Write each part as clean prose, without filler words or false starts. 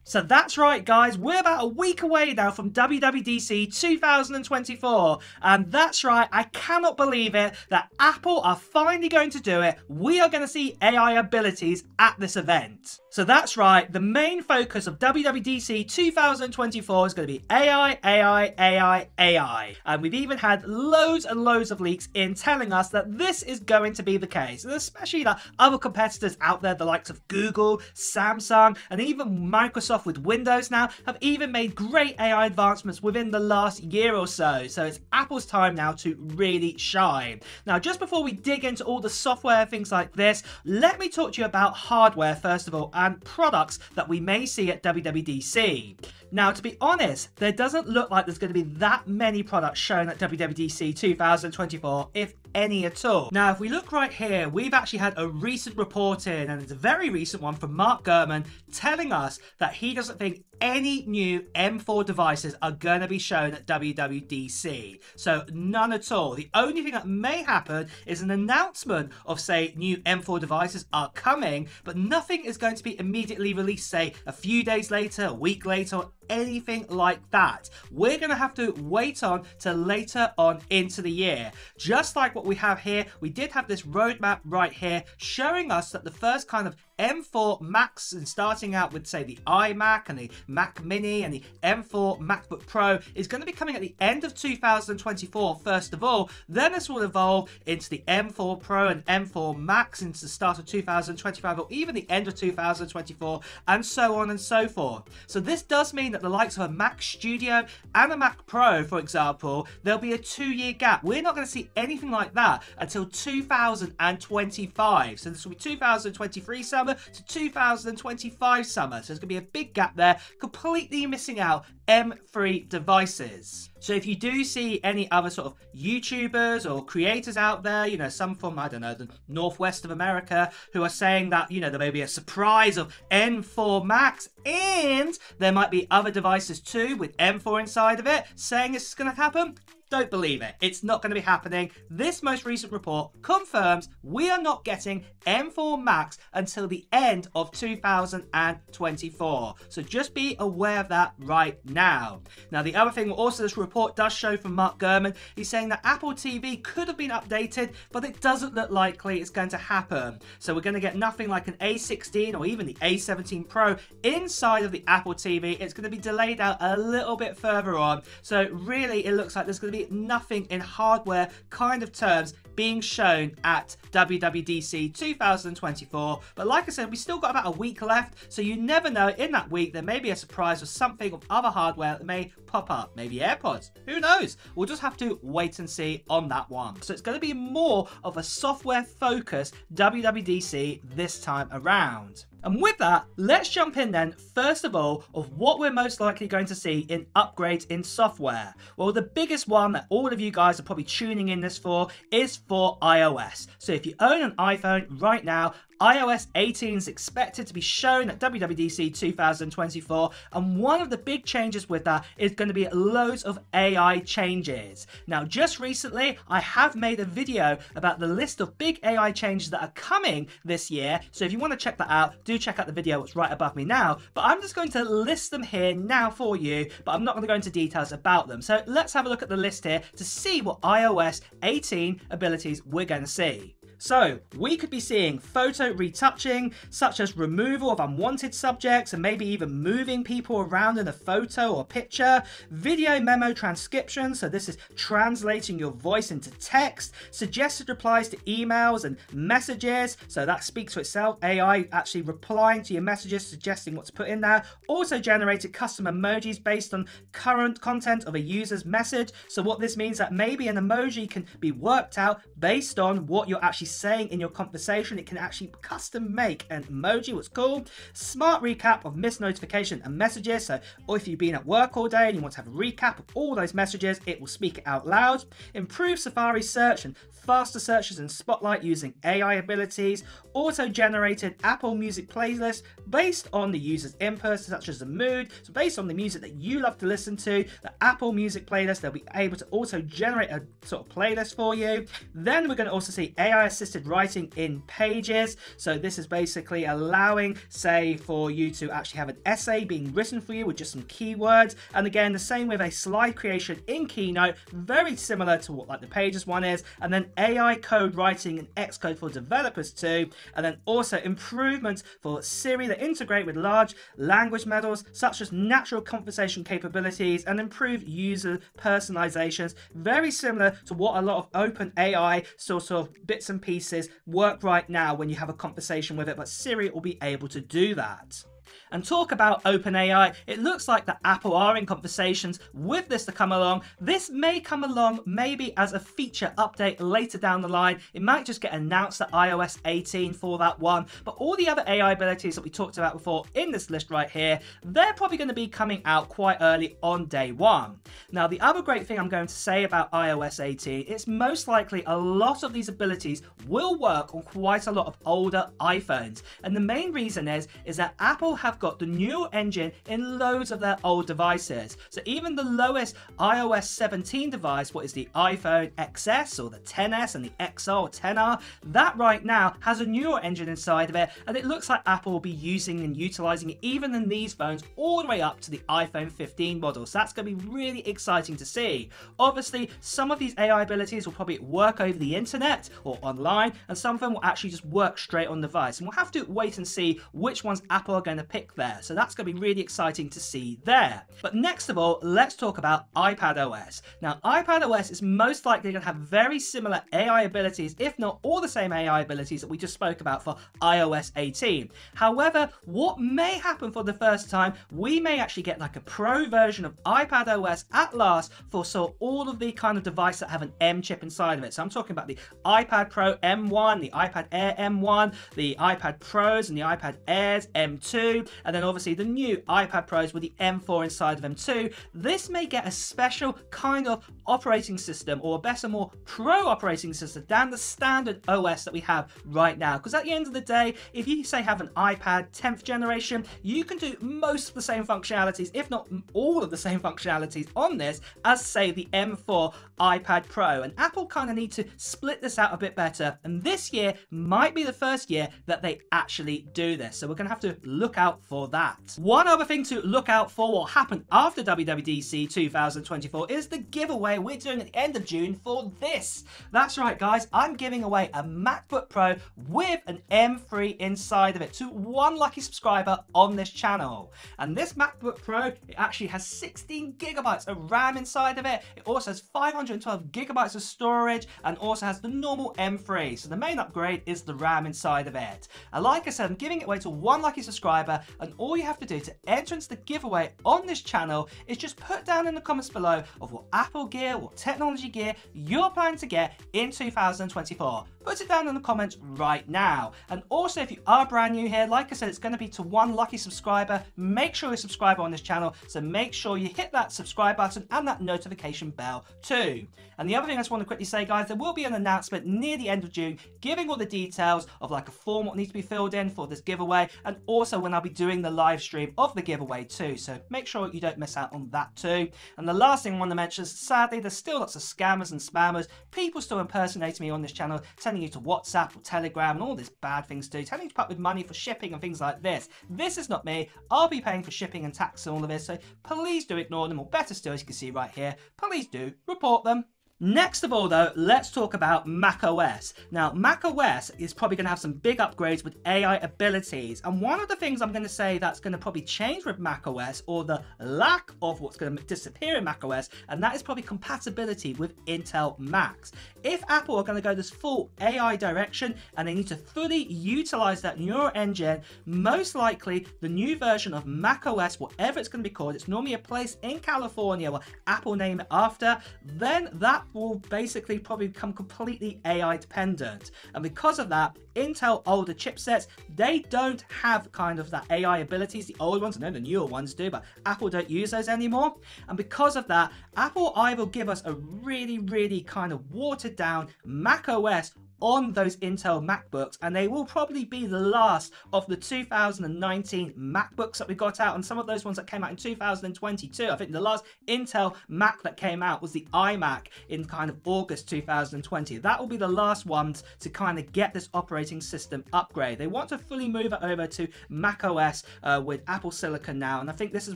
So that's right, guys, we're about a week away now from WWDC 2024, and that's right, I cannot believe it that Apple are finally going to do it. We are going to see AI abilities at this event. So that's right, the main focus of WWDC 2024 is going to be AI, AI, AI, AI. And we've even had loads and loads of leaks in telling us that this is going to be the case, and especially that other competitors out there, the likes of Google, Samsung, and even Microsoft with Windows now have even made great AI advancements within the last year or so. So it's Apple's time now to really shine. Now, just before we dig into all the software, things like this, let me talk to you about hardware first of all and products that we may see at WWDC. Now, to be honest, there doesn't look like there's going to be that many products shown at WWDC 2024, if any at all. Now, if we look right here, we've actually had a recent report in, and it's a very recent one from Mark Gurman, telling us that he doesn't think any new M4 devices are going to be shown at WWDC. So none at all. The only thing that may happen is an announcement of, say, new M4 devices are coming, but nothing is going to be immediately released, say, a few days later, a week later, or anything like that. We're going to have to wait on to later on into the year. Just like what we have here, we did have this roadmap right here showing us that the first kind of M4 Macs, and starting out with, say, the iMac and the Mac Mini and the M4 MacBook Pro, is going to be coming at the end of 2024 first of all. Then this will evolve into the M4 Pro and M4 Max into the start of 2025, or even the end of 2024, and so on and so forth. So this does mean that the likes of a Mac Studio and a Mac Pro, for example, there'll be a 2-year gap. We're not going to see anything like that until 2025. So this will be 2023 summer to 2025 summer. So there's going to be a big gap there, completely missing out M3 devices. So if you do see any other sort of YouTubers or creators out there, you know, some from, I don't know, the northwest of America, who are saying that, you know, there may be a surprise of M4 Max, and there might be other devices too with M4 inside of it, saying this is going to happen, don't believe it. It's not going to be happening. This most recent report confirms we are not getting M4 Max until the end of 2024. So just be aware of that right now. Now, the other thing also this report does show from Mark Gurman, he's saying that Apple TV could have been updated, but it doesn't look likely it's going to happen. So we're going to get nothing like an A16 or even the A17 Pro inside of the Apple TV. It's going to be delayed out a little bit further on. So really, it looks like there's going to be nothing in hardware kind of terms being shown at WWDC 2024. But like I said, we still got about a week left, so you never know, in that week there may be a surprise or something of other hardware that may pop up. Maybe Airpods, who knows? We'll just have to wait and see on that one. So it's going to be more of a software focused WWDC this time around. And with that, let's jump in then, first of all, of what we're most likely going to see in upgrades in software. Well, the biggest one that all of you guys are probably tuning in this for is for iOS. So if you own an iPhone right now, iOS 18 is expected to be shown at WWDC 2024, and one of the big changes with that is going to be loads of AI changes. Now, just recently, I have made a video about the list of big AI changes that are coming this year, so if you want to check that out, do check out the video that's right above me now, but I'm just going to list them here now for you, but I'm not going to go into details about them. So let's have a look at the list here to see what iOS 18 abilities we're going to see. So we could be seeing photo retouching, such as removal of unwanted subjects and maybe even moving people around in a photo or picture. Video memo transcription, so this is translating your voice into text. Suggested replies to emails and messages, so that speaks for itself. AI actually replying to your messages, suggesting what to put in there. Also generated custom emojis based on current content of a user's message. So what this means that maybe an emoji can be worked out based on what you're actually saying in your conversation. It can actually custom make an emoji, what's cool. Smart recap of missed notification and messages, so or if you've been at work all day and you want to have a recap of all those messages, it will speak it out loud. Improve Safari search and faster searches in Spotlight using AI abilities. Auto-generated Apple Music playlist based on the user's inputs, such as the mood. So based on the music that you love to listen to, the Apple Music playlist, they'll be able to auto-generate a sort of playlist for you. Then we're going to also see AI assisted writing in Pages. So this is basically allowing, say, for you to actually have an essay being written for you with just some keywords. And again, the same with a slide creation in Keynote, very similar to what like the Pages one is. And then AI code writing and Xcode for developers too. And then also improvements for Siri that integrate with large language models such as natural conversation capabilities and improve user personalizations. Very similar to what a lot of OpenAI sort of bits and pieces work right now when you have a conversation with it, but Siri will be able to do that. And talk about OpenAI, it looks like that Apple are in conversations with this to come along. This may come along maybe as a feature update later down the line. It might just get announced at iOS 18 for that one. But all the other AI abilities that we talked about before in this list right here, they're probably going to be coming out quite early on day one. Now, the other great thing I'm going to say about iOS 18, it's most likely a lot of these abilities will work on quite a lot of older iPhones. And the main reason is that Apple have got the new engine in loads of their old devices. So even the lowest iOS 17 device, what is the iPhone XS or the XS and the XR or XR, that right now has a newer engine inside of it, and it looks like Apple will be using and utilizing it even in these phones all the way up to the iPhone 15 model. So that's going to be really exciting to see. Obviously, some of these AI abilities will probably work over the internet or online, and some of them will actually just work straight on the device. And we'll have to wait and see which ones Apple are going to pick there. So that's going to be really exciting to see there. But next of all, let's talk about iPadOS. Now, iPadOS is most likely going to have very similar AI abilities, if not all the same AI abilities that we just spoke about for iOS 18. However, what may happen for the first time, we may actually get like a pro version of iPadOS at last for all of the kind of devices that have an M chip inside of it. So I'm talking about the iPad Pro M1, the iPad Air M1, the iPad Pros and the iPad Airs M2, and then obviously the new iPad Pros with the M4 inside of them too. This may get a special kind of operating system, or a better, more pro operating system than the standard OS that we have right now. Because at the end of the day, if you say have an iPad 10th generation, you can do most of the same functionalities, if not all of the same functionalities on this as say the M4 iPad Pro. And Apple kind of need to split this out a bit better. And this year might be the first year that they actually do this. So we're going to have to look out for that. One other thing to look out for what happened after WWDC 2024 is the giveaway we're doing at the end of June for this. That's right, guys. I'm giving away a MacBook Pro with an M3 inside of it to one lucky subscriber on this channel. And this MacBook Pro, it actually has 16 gigabytes of RAM inside of it. It also has 512 gigabytes of storage and also has the normal M3. So the main upgrade is the RAM inside of it. And like I said, I'm giving it away to one lucky subscriber, and all you have to do to enter into the giveaway on this channel is just put down in the comments below of what Apple gear, what technology gear you're planning to get in 2024. Put it down in the comments right now. And also, if you are brand new here, like I said, it's going to be to one lucky subscriber. Make sure you're a subscriber on this channel, so make sure you hit that subscribe button and that notification bell too. And the other thing I just want to quickly say, guys, there will be an announcement near the end of June giving all the details of like a form what needs to be filled in for this giveaway, and also when I'll be doing the live stream of the giveaway too. So make sure you don't miss out on that too. And the last thing I want to mention is, sadly, there's still lots of scammers and spammers, people still impersonating me on this channel, telling you to WhatsApp or Telegram and all these bad things too, telling you to put with money for shipping and things like this. This is not me. I'll be paying for shipping and tax and all of this, so please do ignore them, or better still, as you can see right here, please do report them. Next of all though, let's talk about macOS. Now, macOS is probably going to have some big upgrades with AI abilities, and one of the things I'm going to say that's going to probably change with macOS, or the lack of what's going to disappear in macOS, and that is probably compatibility with Intel Macs. If Apple are going to go this full AI direction and they need to fully utilize that neural engine, most likely the new version of macOS, whatever it's going to be called, it's normally a place in California where Apple name it after, then that will basically probably become completely AI dependent. And because of that, Intel older chipsets, they don't have kind of that AI abilities. The old ones, I know the newer ones do, but Apple don't use those anymore. And because of that, Apple either give us a really kind of watered down macOS, on those Intel MacBooks, and they will probably be the last of the 2019 MacBooks that we got out, and some of those ones that came out in 2022. I think the last Intel Mac that came out was the iMac in kind of August 2020. That will be the last ones to kind of get this operating system upgrade. They want to fully move it over to macOS with Apple Silicon now, and I think this is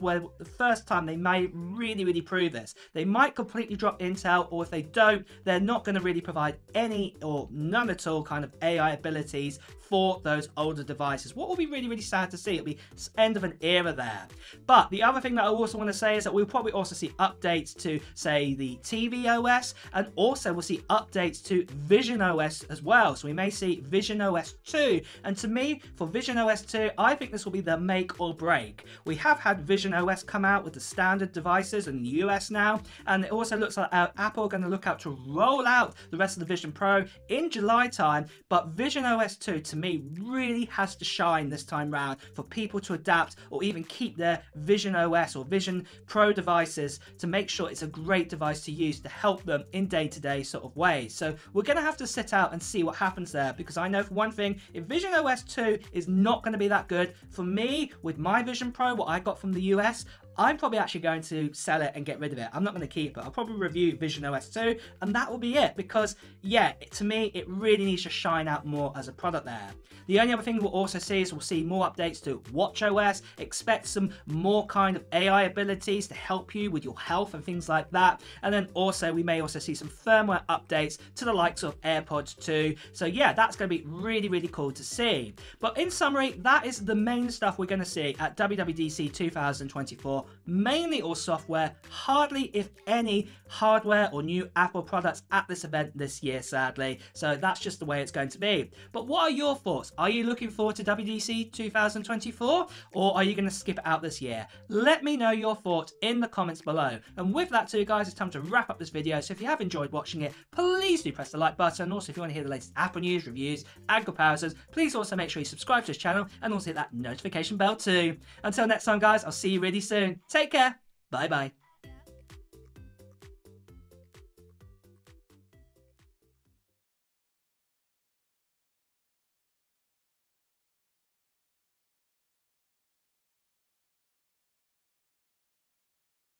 where the first time they may really prove this. They might completely drop Intel, or if they don't, they're not going to really provide any or none at all kind of AI abilities for those older devices. What will be really sad to see. It'll be end of an era there. But the other thing that I also want to say is that we'll probably also see updates to, say, the TVOS, and also we'll see updates to visionOS as well. So we may see visionOS 2, and to me, for visionOS 2, I think this will be the make or break. We have had visionOS come out with the standard devices in the US now, and it also looks like Apple are going to look out to roll out the rest of the Vision Pro in July time, but visionOS 2 to me really has to shine this time round for people to adapt or even keep their visionOS or Vision Pro devices to make sure it's a great device to use to help them in day-to-day sort of ways. So we're going to have to sit out and see what happens there, because I know for one thing, if visionOS 2 is not going to be that good, for me, with my Vision Pro, what I got from the US, I'm probably actually going to sell it and get rid of it. I'm not going to keep it. I'll probably review visionOS 2, and that will be it, because yeah, to me, it really needs to shine out more as a product there. The only other thing we'll also see is we'll see more updates to WatchOS. Expect some more kind of AI abilities to help you with your health and things like that. And then also, we may also see some firmware updates to the likes of Airpods 2. So yeah, that's going to be really cool to see. But in summary, that is the main stuff we're going to see at WWDC 2024. Mainly all software, hardly if any hardware or new Apple products at this event this year, sadly. So that's just the way it's going to be. But what are your thoughts? Are you looking forward to WWDC 2024, or are you going to skip it out this year? Let me know your thoughts in the comments below. And with that too, guys, it's time to wrap up this video. So if you have enjoyed watching it, please do press the like button. Also, if you want to hear the latest Apple news, reviews, and comparisons, please also make sure you subscribe to this channel and also hit that notification bell too. Until next time, guys, I'll see you really soon. Take care. Bye bye.